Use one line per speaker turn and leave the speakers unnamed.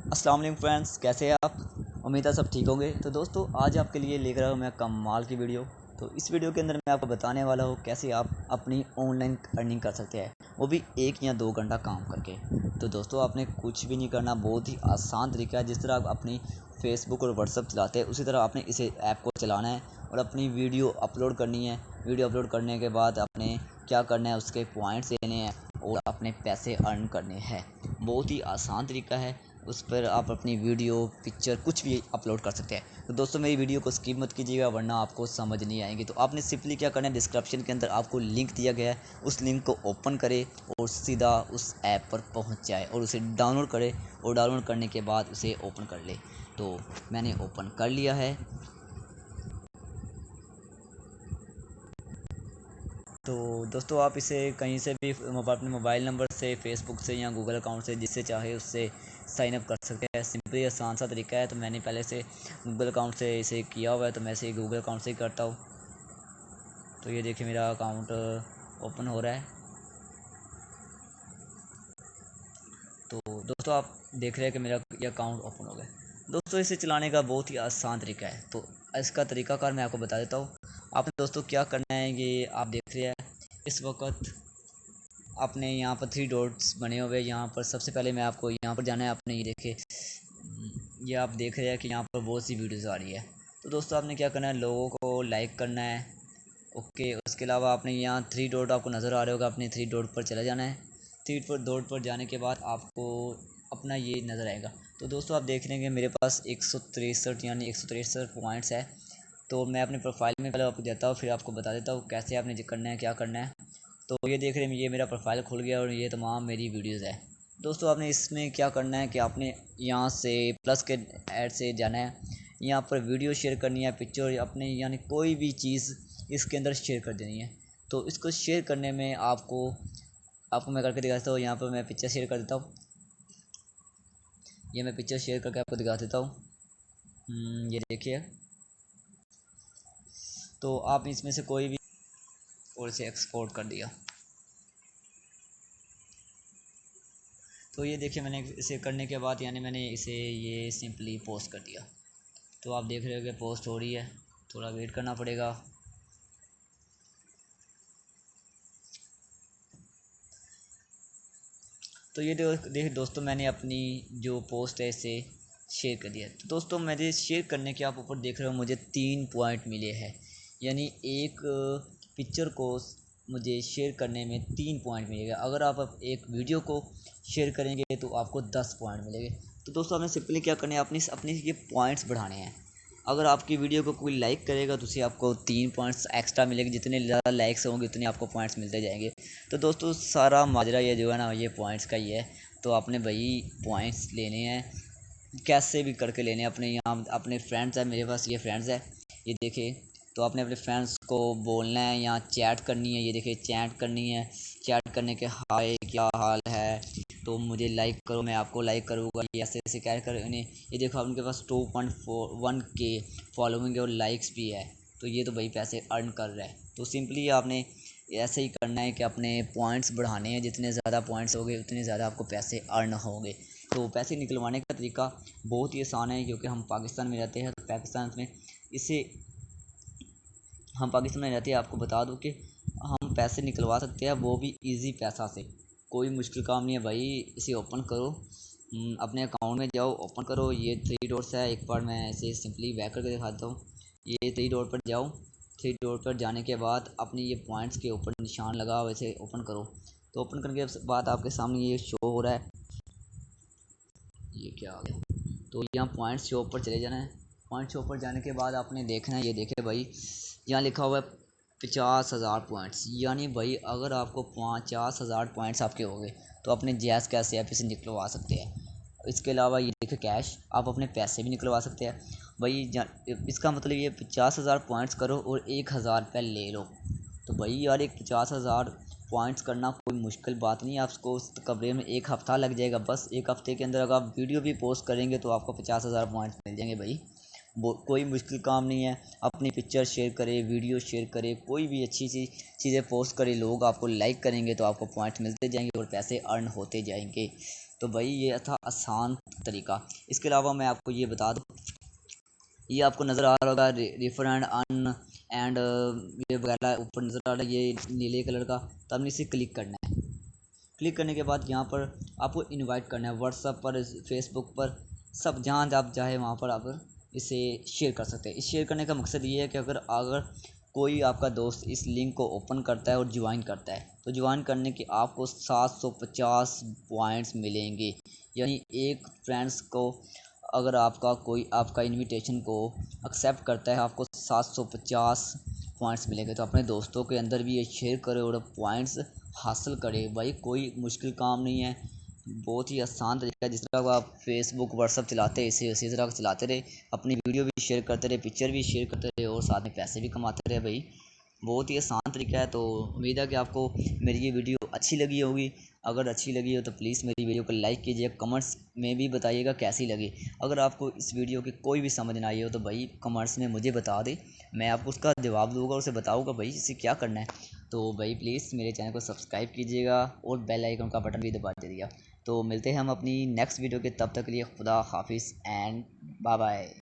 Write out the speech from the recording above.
अस्सलाम वालेकुम फ्रेंड्स, कैसे हैं आप। उम्मीद है सब ठीक होंगे। तो दोस्तों आज आपके लिए लेकर आया हूँ मैं कमाल की वीडियो। तो इस वीडियो के अंदर मैं आपको बताने वाला हूँ कैसे आप अपनी ऑनलाइन अर्निंग कर सकते हैं, वो भी 1 या 2 घंटा काम करके। तो दोस्तों आपने कुछ भी नहीं करना, बहुत ही आसान तरीका है। जिस तरह आप अपनी फेसबुक और व्हाट्सअप चलाते हैं उसी तरह आपने इसे ऐप को चलाना है और अपनी वीडियो अपलोड करनी है। वीडियो अपलोड करने के बाद आपने क्या करना है, उसके पॉइंट्स लेने हैं और अपने पैसे अर्न करने हैं। बहुत ही आसान तरीका है, उस पर आप अपनी वीडियो पिक्चर कुछ भी अपलोड कर सकते हैं। तो दोस्तों मेरी वीडियो को स्किप मत कीजिएगा वरना आपको समझ नहीं आएंगी। तो आपने सिंपली क्या करना है, डिस्क्रिप्शन के अंदर आपको लिंक दिया गया है, उस लिंक को ओपन करें और सीधा उस ऐप पर पहुंच जाए और उसे डाउनलोड करें और डाउनलोड करने के बाद उसे ओपन कर ले। तो मैंने ओपन कर लिया है। तो दोस्तों आप इसे कहीं से भी अपने मोबाइल नंबर से, फेसबुक से या गूगल अकाउंट से, जिससे चाहे उससे साइन अप कर सकते हैं। सिंपली आसान सा तरीका है। तो मैंने पहले से गूगल अकाउंट से इसे किया हुआ है, तो मैं इसे गूगल अकाउंट से ही करता हूँ। तो ये देखिए मेरा अकाउंट ओपन हो रहा है। तो दोस्तों आप देख रहे हैं कि मेरा ये अकाउंट ओपन हो गया। दोस्तों इसे चलाने का बहुत ही आसान तरीका है, तो इसका तरीकाकार मैं आपको बता देता हूँ। आपने दोस्तों क्या करना है, ये आप देख रहे हैं इस वक्त आपने यहाँ पर 3 डॉट्स बने हुए। यहाँ पर सबसे पहले मैं आपको यहाँ पर जाना है। आपने ये देखे, ये आप देख रहे हैं कि यहाँ पर बहुत सी वीडियोस आ रही है। तो दोस्तों आपने क्या करना है, लोगों को लाइक करना है। ओके, उसके अलावा आपने यहाँ 3 डॉट आपको नज़र आ रहे होगा, अपने 3 डॉट पर चला जाना है। 3 डॉट पर जाने के बाद आपको अपना ये नज़र आएगा। तो दोस्तों आप देख लेंगे मेरे पास 163 यानी 163 पॉइंट्स है। तो मैं अपने प्रोफाइल में पहले आपको देता हूँ, फिर आपको बता देता हूँ कैसे आपने करना है, क्या करना है। तो ये देख रहे हैं, ये मेरा प्रोफाइल खुल गया और ये तमाम मेरी वीडियोज़ है। दोस्तों आपने इसमें क्या करना है कि आपने यहाँ से प्लस के ऐड से जाना है। यहाँ पर वीडियो शेयर करनी है, पिक्चर अपने यानी कोई भी चीज़ इसके अंदर शेयर कर देनी है। तो इसको शेयर करने में आपको आपको मैं करके दिखाता हूँ। यहाँ पर मैं पिक्चर शेयर कर देता हूँ। ये मैं पिक्चर शेयर करके आपको दिखा देता हूँ। ये देखिए। तो आप इसमें से कोई भी और इसे एक्सपोर्ट कर दिया। तो ये देखिए मैंने इसे करने के बाद यानी मैंने इसे ये सिंपली पोस्ट कर दिया। तो आप देख रहे हो कि पोस्ट हो रही है, थोड़ा वेट करना पड़ेगा। तो ये देखिए दोस्तों मैंने अपनी जो पोस्ट है इसे शेयर कर दिया। तो दोस्तों मेरे शेयर करने के आप ऊपर देख रहे हो मुझे 3 पॉइंट मिले हैं। यानी एक पिक्चर को मुझे शेयर करने में 3 पॉइंट मिलेगा। अगर आप एक वीडियो को शेयर करेंगे तो आपको 10 पॉइंट मिलेंगे। तो दोस्तों आपने सिंपली क्या करना है, अपनी अपने ये पॉइंट्स बढ़ाने हैं। अगर आपकी वीडियो को कोई लाइक करेगा तो उसे आपको 3 पॉइंट्स एक्स्ट्रा मिलेंगे। जितने ज़्यादा लाइक्स होंगे उतने आपको पॉइंट्स मिलते जाएंगे। तो दोस्तों सारा माजरा ये जो है ना, ये पॉइंट्स का ही है। तो आपने भाई पॉइंट्स लेने हैं, कैसे भी करके लेने हैं। अपने यहाँ अपने फ्रेंड्स हैं, मेरे पास ये फ्रेंड्स है, ये देखिए। तो आपने अपने फ्रेंड्स को बोलना है, यहाँ चैट करनी है। ये देखिए चैट करनी है। चैट करने के हाय क्या हाल है, तो मुझे लाइक करो, मैं आपको लाइक करूँगा। ये ऐसे ऐसे क्या कर इन्हें। ये देखो उनके पास 2.41 के फॉलोइंग है और लाइक्स भी है। तो ये तो भाई पैसे अर्न कर रहा है। तो सिंपली आपने ऐसे ही करना है कि अपने पॉइंट्स बढ़ाने हैं। जितने ज़्यादा पॉइंट्स होंगे उतने ज़्यादा आपको पैसे अर्न होंगे। तो पैसे निकलवाने का तरीका बहुत ही आसान है, क्योंकि हम पाकिस्तान में रहते हैं। तो पाकिस्तान में इसे हम पाकिस्तान में रहते हैं, आपको बता दूं कि हम पैसे निकलवा सकते हैं, वो भी इजी पैसा से। कोई मुश्किल काम नहीं है भाई। इसे ओपन करो, अपने अकाउंट में जाओ, ओपन करो। ये 3 डॉट्स है, एक बार मैं इसे सिंपली बैक करके दिखाता हूँ। ये 3 डॉट पर जाओ। 3 डॉट पर जाने के बाद अपने ये पॉइंट्स के ऊपर निशान लगा हुआ, इसे ओपन करो। तो ओपन करने के बाद आपके सामने ये शो हो रहा है, ये क्या आ गया। तो यहाँ पॉइंट्स शो पर चले जाना है। पॉइंट शो पर जाने के बाद आपने देखना है, ये देखे भाई यहाँ लिखा हुआ है 50,000 पॉइंट्स। यानी भाई अगर आपको 50,000 पॉइंट्स आपके हो गए तो अपने जैज़ कैसे ऐप से निकलवा सकते हैं। इसके अलावा ये देखिए कैश, आप अपने पैसे भी निकलवा सकते हैं भाई। इसका मतलब ये 50,000 पॉइंट्स करो और 1,000 रुपये ले लो। तो भाई यार एक 50,000 पॉइंट्स करना कोई मुश्किल बात नहीं है। आपको उस कमरे में 1 हफ़्ता लग जाएगा। बस 1 हफ़्ते के अंदर अगर आप वीडियो भी पोस्ट करेंगे तो आपको 50,000 पॉइंट्स मिल जाएंगे भाई। वो कोई मुश्किल काम नहीं है। अपनी पिक्चर शेयर करें, वीडियो शेयर करें, कोई भी अच्छी सी चीज़ें पोस्ट करें, लोग आपको लाइक करेंगे तो आपको पॉइंट्स मिलते जाएंगे और पैसे अर्न होते जाएंगे। तो भाई ये था आसान तरीका। इसके अलावा मैं आपको ये बता दूँ, ये आपको नज़र आ रहा होगा रिफर एंड अन एंड ये वगैरह ऊपर नज़र आ रहा है, ये नीले कलर का। तो आपने इसे क्लिक करना है। क्लिक करने के बाद यहाँ पर आपको इनवाइट करना है व्हाट्सएप पर, फेसबुक पर, सब जहाँ आप चाहे वहाँ पर आप इसे शेयर कर सकते हैं। इस शेयर करने का मकसद ये है कि अगर अगर कोई आपका दोस्त इस लिंक को ओपन करता है और ज्वाइन करता है तो ज्वाइन करने के आपको 750 पॉइंट्स मिलेंगे। यानी एक फ्रेंड्स को अगर आपका कोई आपका इनविटेशन को एक्सेप्ट करता है आपको 750 पॉइंट्स मिलेंगे। तो अपने दोस्तों के अंदर भी ये शेयर करें और पॉइंट्स हासिल करें। भाई कोई मुश्किल काम नहीं है, बहुत ही आसान तरीका है। जिस तरह आप फेसबुक व्हाट्सअप चलाते हैं इसे उसी तरह चलाते रहे, अपनी वीडियो भी शेयर करते रहे, पिक्चर भी शेयर करते रहे और साथ में पैसे भी कमाते रहे। भाई बहुत ही आसान तरीका है। तो उम्मीद है कि आपको मेरी ये वीडियो अच्छी लगी होगी। अगर अच्छी लगी हो तो प्लीज़ मेरी वीडियो को लाइक कीजिए, कमेंट्स में भी बताइएगा कैसी लगी। अगर आपको इस वीडियो की कोई भी समझ ना आई हो तो भाई कमेंट्स में मुझे बता दे, मैं आपको उसका जवाब दूंगा, उसे बताऊंगा भाई इसे क्या करना है। तो भाई प्लीज़ मेरे चैनल को सब्सक्राइब कीजिएगा और बेल आइकन का बटन भी दबा दीजिएगा। तो मिलते हैं हम अपनी नेक्स्ट वीडियो के, तब तक के लिए खुदा हाफिज़ एंड बाय बाय।